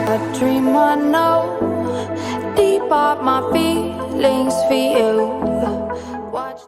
A dream I know, deep up my feelings for you. Watch.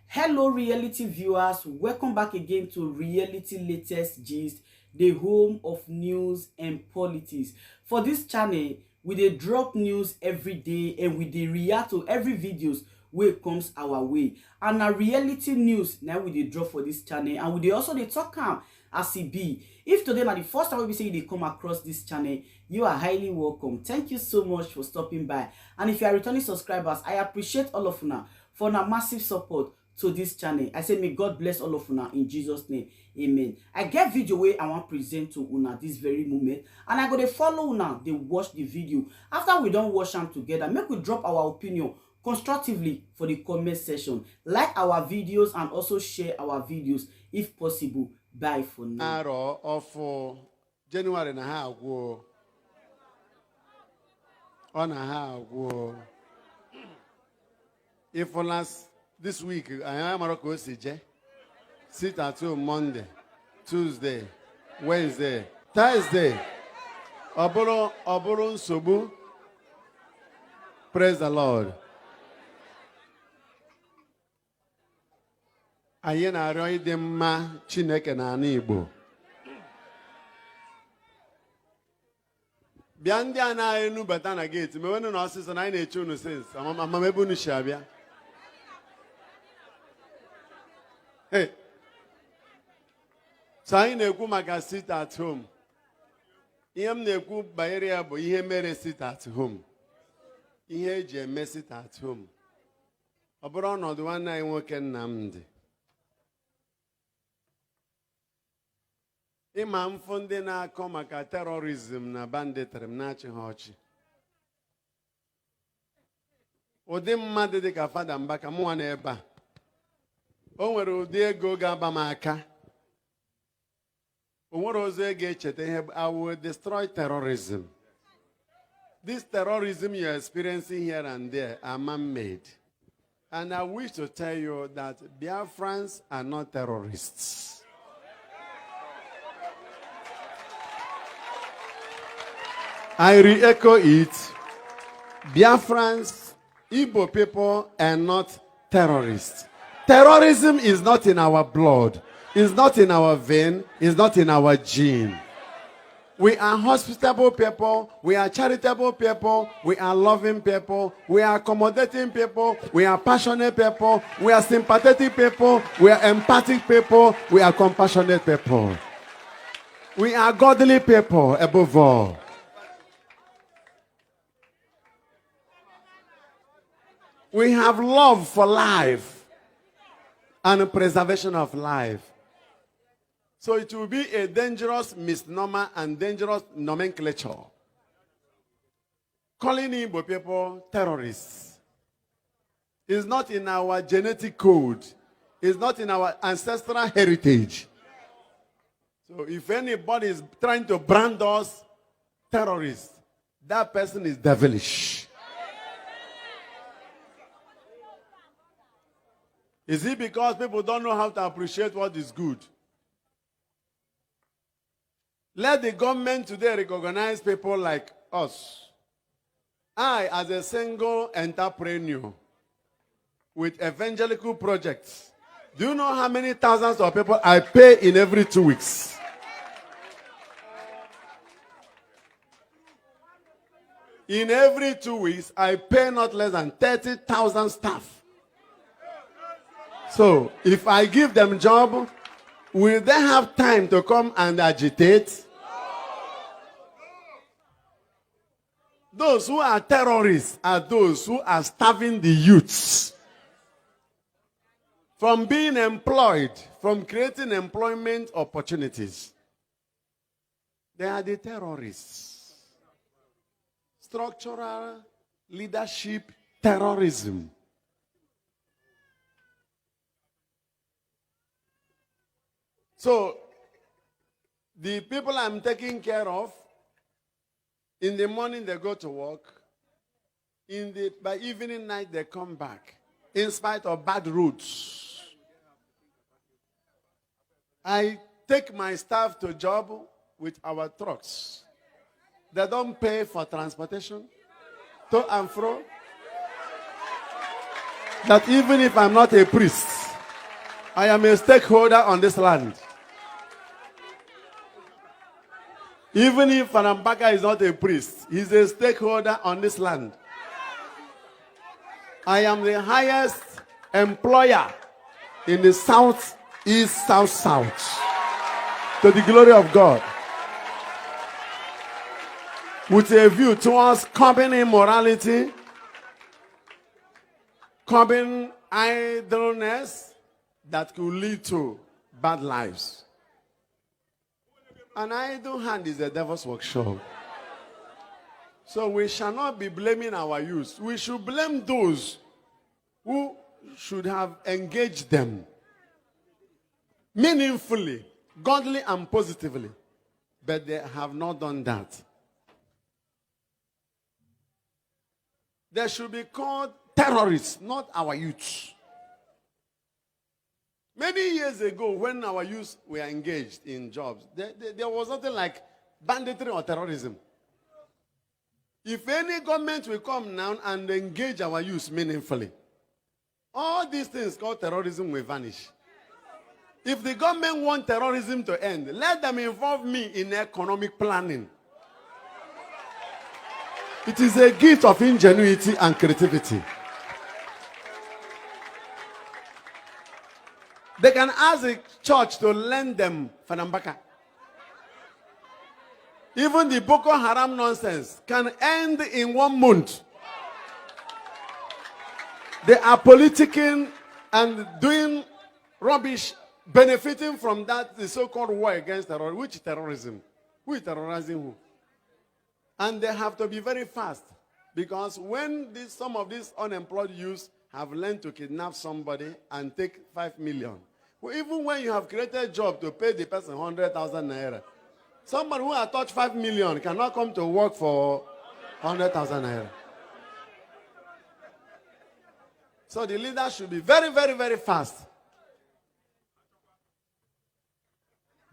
Hello reality viewers, welcome back again to Reality Latest Gist, the home of news and politics. For this channel, we dey drop news every day and we dey react to every videos wey comes our way. And na reality news now we dey drop for this channel, and we dey also dey talk am as e be. If today na the first time we say you dey come across this channel, you are highly welcome. Thank you so much for stopping by. And if you are returning subscribers, I appreciate all of una for una massive support to this channel. I say may God bless all of una in Jesus name. Amen. I get video wey I want present to una this very moment, and I go dey follow una dey watch the video. After we don watch am together, make we drop our opinion constructively for the comment section. Like our videos and also share our videos if possible. Bye for now. Arọ of January na ha agwụ. Ọ na ha agwụ. If last this week, I am Morocco CJ. Sit at home Monday, Tuesday, Wednesday, Thursday. Oboro Nsobu. Praise the Lord. Anyị na-arịọ ịdị mma Chineke n'ala Igbo. Bịa ndị a na-enu bata na gate, mewenu na ọsịsọ na anyị na-eche unu sins, amamebe unu shi abịa. Hey. So anyị na-ekwu maka sit at home. Ihe m na-ekwu banyere ya bụ ihe mere sit at home. Ihe eji eme sit at home. Ọ bụrụ ọnọdụ nwanne anyị nwoke Nnamdi. Ịma mfụ ndị na-akọ maka terrorism na banditry na-achị ha ọchị. Ụdị mmadụ dị ka Fada Mbaka mụnwa n'ebe a. O nwere ụdị ego ga-aba m aka. O nwere ozo ego echeta ihe I will destroy terrorism. This terrorism you're experiencing here and there are man-made. And I wish to tell you that Biafrans are not terrorists. I re-echo it. Biafrans, Igbo people are not terrorists. Terrorism is not in our blood. It's not in our vein. It's not in our gene. We are hospitable people. We are charitable people. We are loving people. We are accommodating people. We are passionate people. We are sympathetic people. We are empathic people. We are compassionate people. We are godly people above all. We have love for life and preservation of life. So it will be a dangerous misnomer and dangerous nomenclature. Calling Igbo people terrorists is not in our genetic code. It's not in our ancestral heritage. So if anybody is trying to brand us terrorists, that person is devilish. Is it because people don't know how to appreciate what is good? Let the government today recognize people like us. I, as a single entrepreneur with evangelical projects, do you know how many thousands of people I pay in every 2 weeks? In every 2 weeks, I pay not less than 30,000 staff. So, if I give them job, will they have time to come and agitate? Those who are terrorists are those who are starving the youths from being employed, from creating employment opportunities. They are the terrorists. Structural leadership terrorism. So, the people I'm taking care of, in the morning they go to work, by evening night they come back, in spite of bad roads. I take my staff to job with our trucks. They don't pay for transportation to and fro. That even if I'm not a priest, I am a stakeholder on this land. Even if Mbaka is not a priest, he's a stakeholder on this land. I am the highest employer in the south, east, south, south. To the glory of God. With a view towards curbing immorality, curbing idleness that could lead to bad lives. An idle hand is the devil's workshop. So we shall not be blaming our youth. We should blame those who should have engaged them meaningfully, godly and positively. But they have not done that. They should be called terrorists, not our youth. Many years ago, when our youth were engaged in jobs, there was nothing like banditry or terrorism. If any government will come now and engage our youth meaningfully, all these things called terrorism will vanish. If the government wants terrorism to end, let them involve me in economic planning. It is a gift of ingenuity and creativity. They can ask the church to lend them for Mbaka. Even the Boko Haram nonsense can end in 1 month. They are politicking and doing rubbish, benefiting from that, the so-called war against terrorism. Which terrorism? Who is terrorizing who? And they have to be very fast. Because when some of these unemployed youths have learned to kidnap somebody and take 5 million, well, even when you have created a job to pay the person 100,000 naira, somebody who has touched 5 million cannot come to work for 100,000 naira. So the leaders should be very, very, very fast.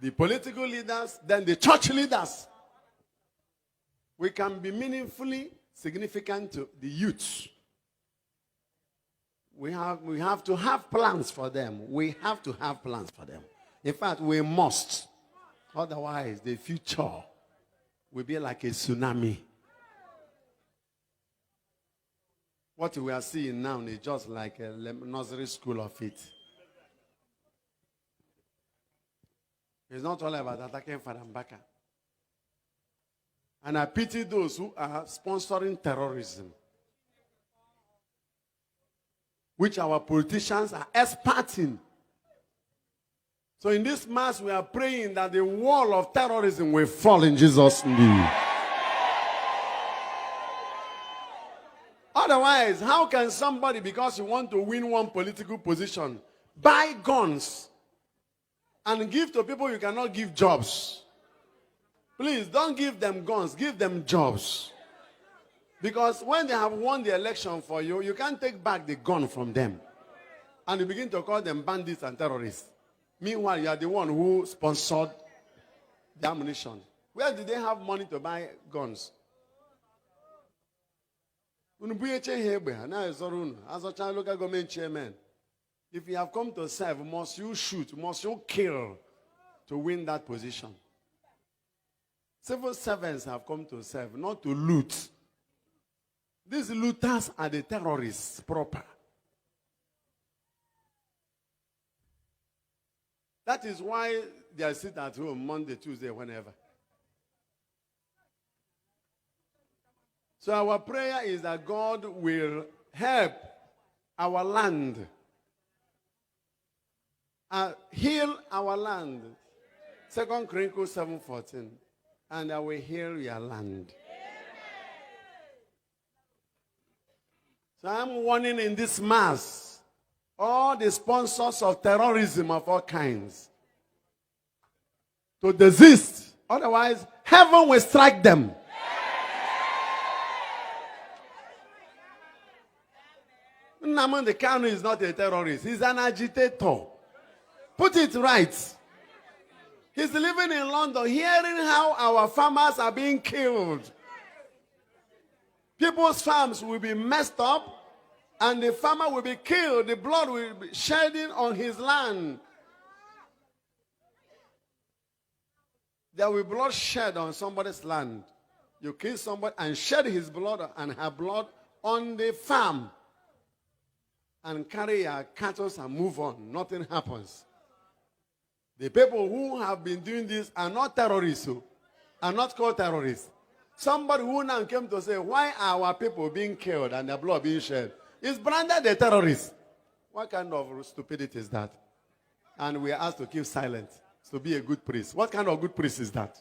The political leaders, then the church leaders. We can be meaningfully significant to the youth. We have to have plans for them. We have to have plans for them. In fact, we must. Otherwise, the future will be like a tsunami. What we are seeing now is just like a nursery school of it. It's not all about attacking Mbaka. And I pity those who are sponsoring terrorism, which our politicians are experts in. So in this mass, we are praying that the wall of terrorism will fall in Jesus' name. Otherwise, how can somebody, because you want to win one political position, buy guns and give to people you cannot give jobs? Please, don't give them guns, give them jobs. Because when they have won the election for you, you can't take back the gun from them. And you begin to call them bandits and terrorists. Meanwhile, you are the one who sponsored the ammunition. Where did they have money to buy guns? Local government chairman. If you have come to serve, must you shoot, must you kill to win that position? Civil servants have come to serve, not to loot. These looters are the terrorists proper. That is why they sit at home Monday, Tuesday, whenever. So our prayer is that God will help our land, heal our land. 2 Chronicles 7:14. And I will heal your land. So I'm warning in this mass all the sponsors of terrorism of all kinds to desist. Otherwise, heaven will strike them. Nnamdi is not a terrorist. He's an agitator. Put it right. He's living in London, hearing how our farmers are being killed. People's farms will be messed up, and the farmer will be killed. The blood will be shedding on his land. There will be blood shed on somebody's land. You kill somebody and shed his blood and her blood on the farm, and carry your cattle and move on. Nothing happens. The people who have been doing this are not terrorists, are not called terrorists. Somebody who now came to say, why are our people being killed and their blood being shed? Is branded a terrorist. What kind of stupidity is that? And we are asked to keep silent, to be a good priest. What kind of good priest is that?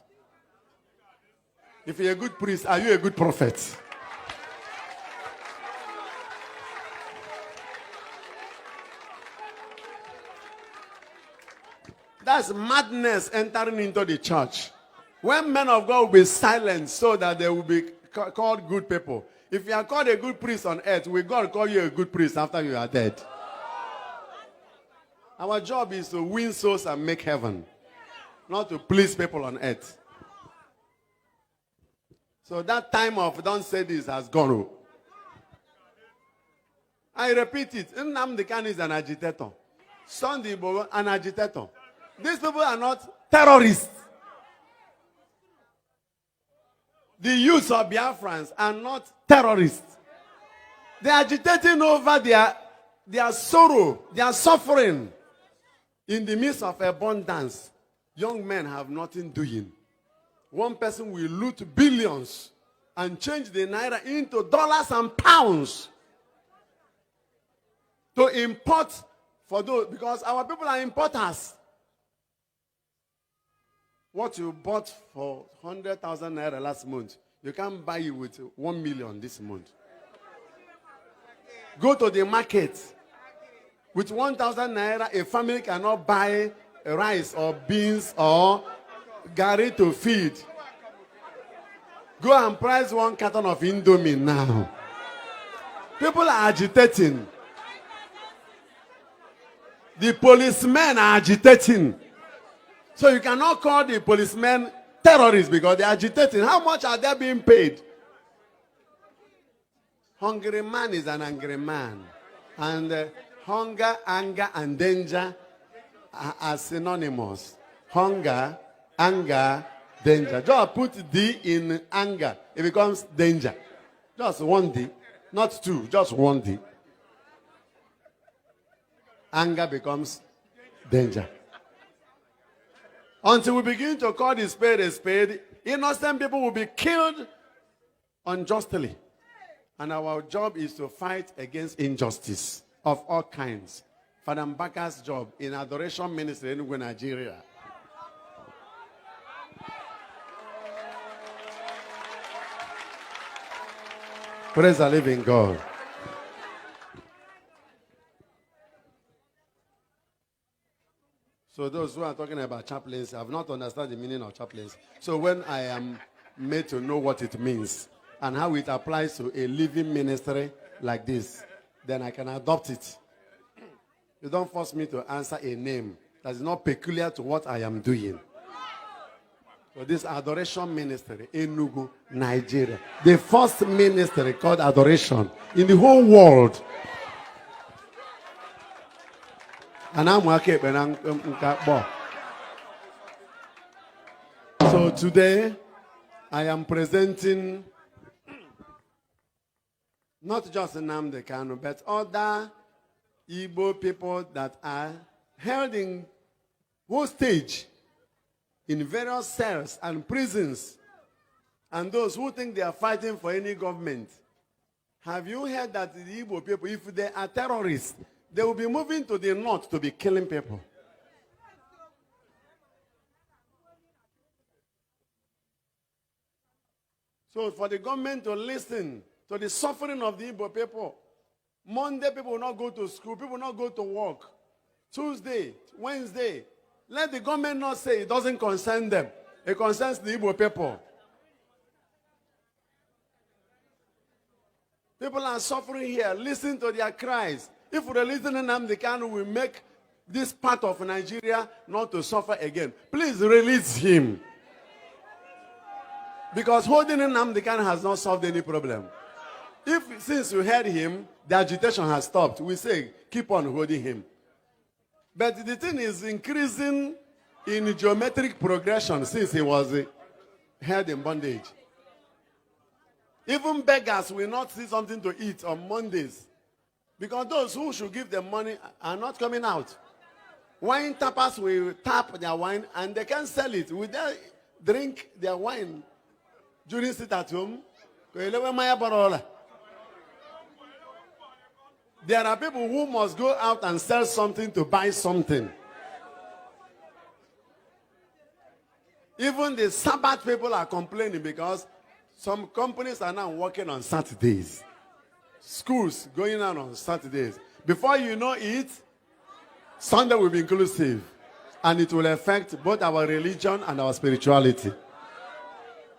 If you're a good priest, are you a good prophet? That's madness entering into the church. When men of God will be silent so that they will be called good people. If you are called a good priest on earth, will God call you a good priest after you are dead? Our job is to win souls and make heaven, not to please people on earth. So that time of don't say this has gone. I repeat it. Nnamdi is an agitator. Sunday Igboho, an agitator. These people are not terrorists. The youth of Biafrans are not terrorists. They are agitating over their sorrow, their suffering. In the midst of abundance, young men have nothing doing. One person will loot billions and change the naira into dollars and pounds to import for those, because our people are importers. What you bought for 100,000 naira last month, you can't buy it with 1 million this month. Go to the market. With 1,000 naira, a family cannot buy rice or beans or garri to feed. Go and price 1 carton of Indomie now. People are agitating. The policemen are agitating. So you cannot call the policemen terrorists because they are agitating. How much are they being paid? Hungry man is an angry man. And hunger, anger, and danger are synonymous. Hunger, anger, danger. Just put D in anger. It becomes danger. Just one D. Not two, just one D. Anger becomes danger. Until we begin to call the spade, innocent people will be killed unjustly. And our job is to fight against injustice of all kinds. Father Mbaka's job in Adoration Ministry in Nigeria. Praise the living God. So those who are talking about chaplains have not understood the meaning of chaplains. So when I am made to know what it means and how it applies to a living ministry like this, then I can adopt it. You don't force me to answer a name that is not peculiar to what I am doing. So this Adoration Ministry in Enugu, Nigeria, the first ministry called Adoration in the whole world. And I'm working. So today, I am presenting not just Nnamdi, but other Igbo people that are held in hostage in various cells and prisons, and those who think they are fighting for any government. Have you heard that the Igbo people, if they are terrorists, they will be moving to the north to be killing people? So for the government to listen to the suffering of the Igbo people, Monday people will not go to school, people will not go to work. Tuesday, Wednesday, let the government not say it doesn't concern them. It concerns the Igbo people. People are suffering here. Listen to their cries. If we listen to Nnamdi, we make this part of Nigeria not to suffer again. Please release him. Because holding Nnamdi has not solved any problem. Since we heard him, the agitation has stopped. We say, keep on holding him. But the thing is increasing in geometric progression since he was held in bondage. Even beggars will not see something to eat on Mondays. Because those who should give them money are not coming out. Wine tappers will tap their wine and they can sell it. Will they drink their wine during sit at home? There are people who must go out and sell something to buy something. Even the Sabbath people are complaining because some companies are now working on Saturdays. Schools going on Saturdays. Before you know it, Sunday will be inclusive. And it will affect both our religion and our spirituality.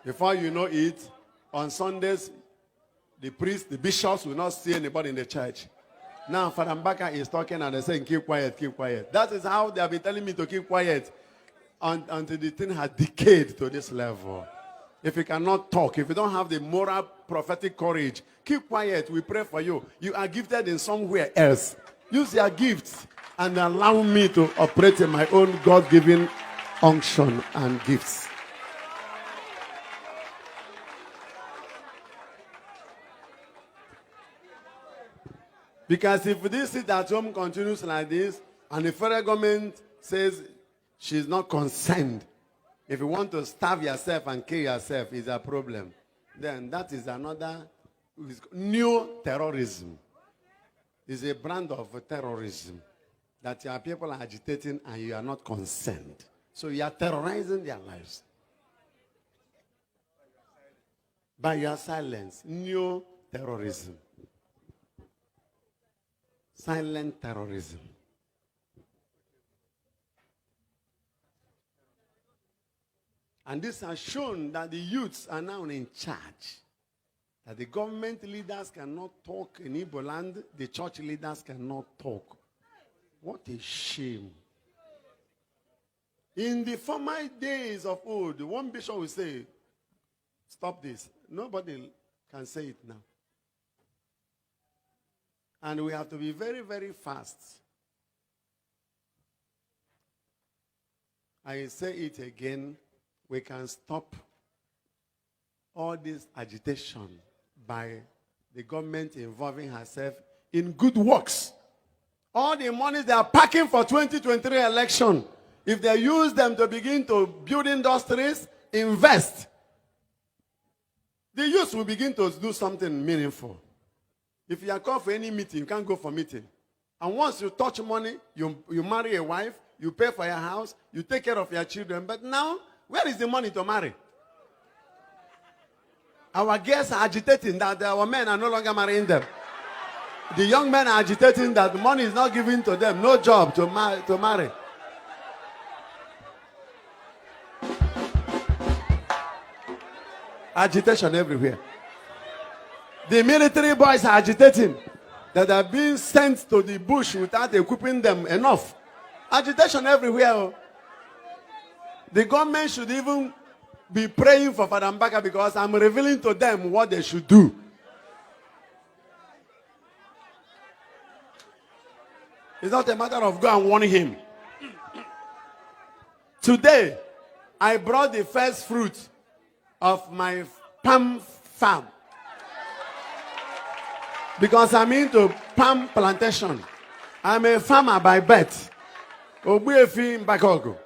Before you know it, on Sundays, the priests, the bishops will not see anybody in the church. Now, Father Mbaka is talking and they're saying, keep quiet, keep quiet. That is how they have been telling me to keep quiet until the thing has decayed to this level. If you cannot talk, if you don't have the moral, prophetic courage, keep quiet. We pray for you. You are gifted in somewhere else. Use your gifts and allow me to operate in my own God-given unction and gifts. Because if this sit at home continues like this, and the federal government says she's not concerned, if you want to starve yourself and kill yourself is a problem, then that is another new terrorism. It's a brand of terrorism that your people are agitating and you are not concerned. So you are terrorizing their lives. By your silence, new terrorism. Silent terrorism. And this has shown that the youths are now in charge. That the government leaders cannot talk in Igbo land, the church leaders cannot talk. What a shame. In the former days of old, one bishop will say, stop this. Nobody can say it now. And we have to be very, very fast. I say it again. We can stop all this agitation by the government involving herself in good works. All the money they are packing for 2023 election, if they use them to begin to build industries, invest, the youth will begin to do something meaningful. If you are called for any meeting, you can't go for meeting. And once you touch money, you marry a wife, you pay for your house, you take care of your children. But now, where is the money to marry? Our girls are agitating that our men are no longer marrying them. The young men are agitating that money is not given to them, no job to marry. Agitation everywhere. The military boys are agitating that are being sent to the bush without equipping them enough. Agitation everywhere. The government should even be praying for Father Mbaka because I'm revealing to them what they should do. It's not a matter of go and warn him. Today, I brought the first fruit of my palm farm. Because I'm into palm plantation. I'm a farmer by birth. Obuefi Mbaka.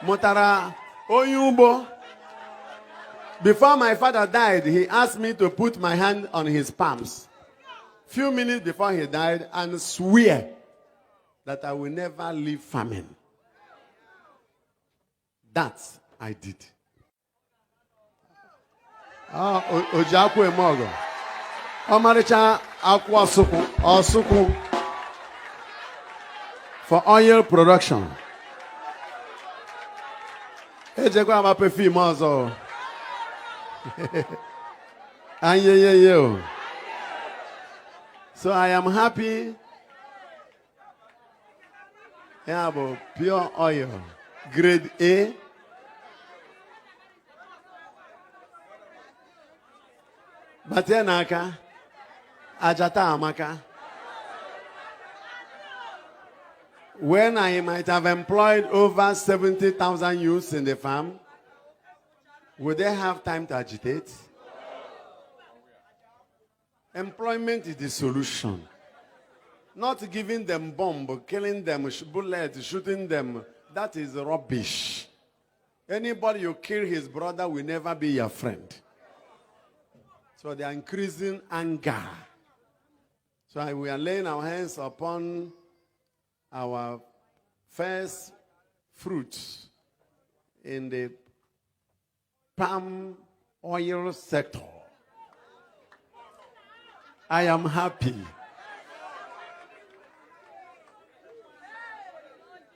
Motara Oyubo. Before my father died, he asked me to put my hand on his palms. Few minutes before he died, and swear that I will never leave famine. That I did. Ojaku Emogo. Omaricha Aqua Suku for oil production. Ejekwa amapefi mozo. So I am happy Yeah, but pure oil. Grade A. Batenaka. Ajata Amaka. When I might have employed over 70,000 youths in the farm, would they have time to agitate? Employment is the solution. Not giving them bomb, killing them, bullets, shooting them. That is rubbish. Anybody you kill his brother will never be your friend. So they are increasing anger. So we are laying our hands upon our first fruits in the palm oil sector. I am happy.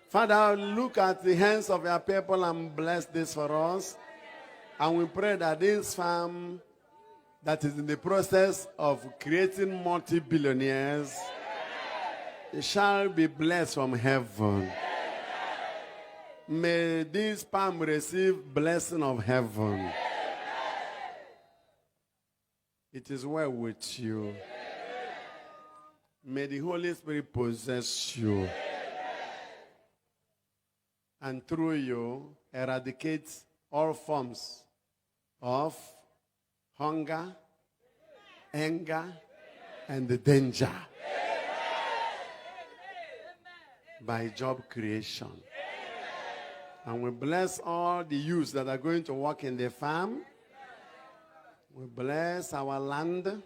Father, look at the hands of your people and bless this for us. And we pray that this farm that is in the process of creating multi-billionaires shall be blessed from heaven. May this palm receive blessing of heaven. It is well with you. May the Holy Spirit possess you. And through you, eradicate all forms of hunger, anger, and the danger by job creation. And we bless all the youths that are going to work in the farm. We bless our land.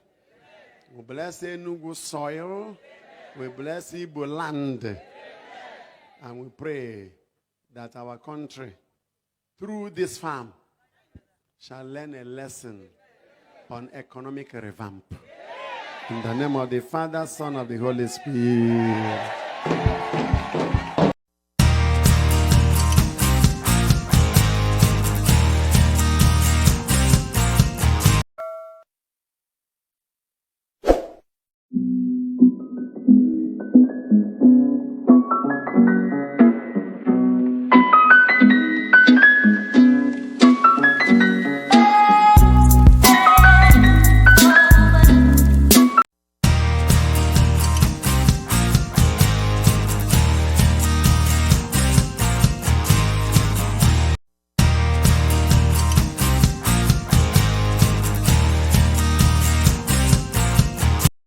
We bless Enugu soil. We bless Igbo land. And we pray that our country, through this farm, shall learn a lesson on economic revamp. In the name of the Father, Son, of the Holy Spirit.